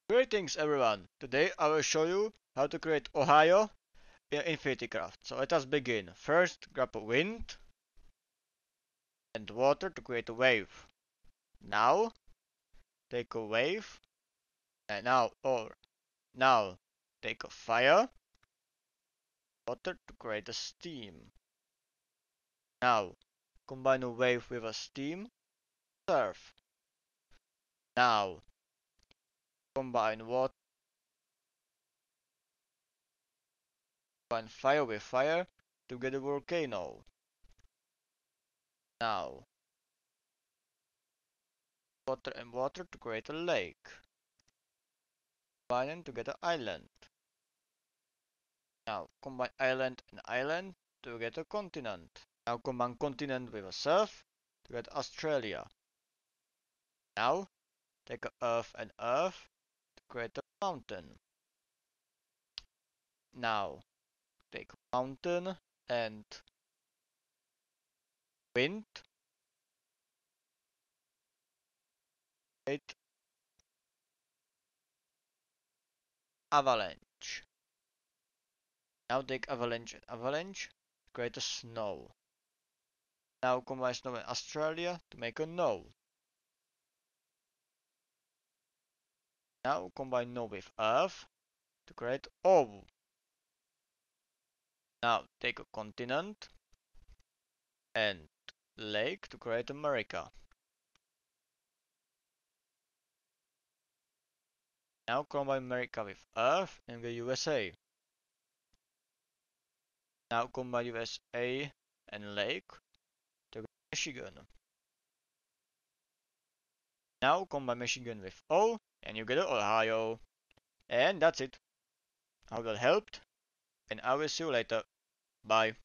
Greetings everyone! Today I will show you how to create Ohio in InfinityCraft. So let us begin. First grab a wind and water to create a wave. Now take a wave and now take a fire, water to create a steam. Now combine a wave with a steam, surf. Now combine water, combine fire with fire to get a volcano. Now water and water to create a lake. Combine them to get an island. Now combine island and island to get a continent. Now combine continent with a surf to get Australia. Now take a earth and earth to create a mountain. Now take a mountain and wind, create avalanche. Now take avalanche and avalanche to create a snow. Now combine snow and Australia to make a no. Now combine no with earth to create O. Now take a continent and lake to create America. Now combine America with Earth and the USA. Now combine USA and lake to get Michigan. Now combine Michigan with O and you get Ohio. And that's it. I hope that helped and I will see you later. Bye.